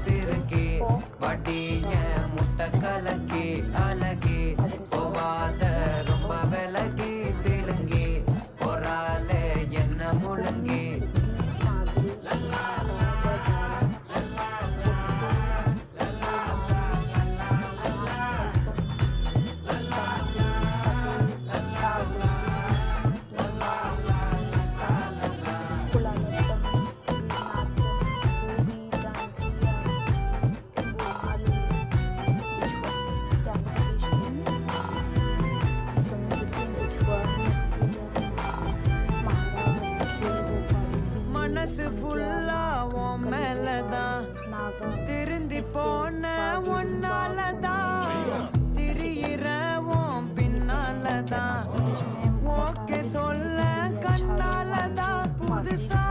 சிறுக்கி வட்டிய முட்டை கலக்கி அழகி போவாத ரொம்ப விலகி சிலுங்கி பொறாலே என்ன முழுங்கி மனசு ஃபுல்லா உன் மேலதான் திருந்தி போன ஒன்னாலதான் திரியிற உன் பின்னாலதான் ஓகே சொல்ல கண்ணாலதான் புதுசா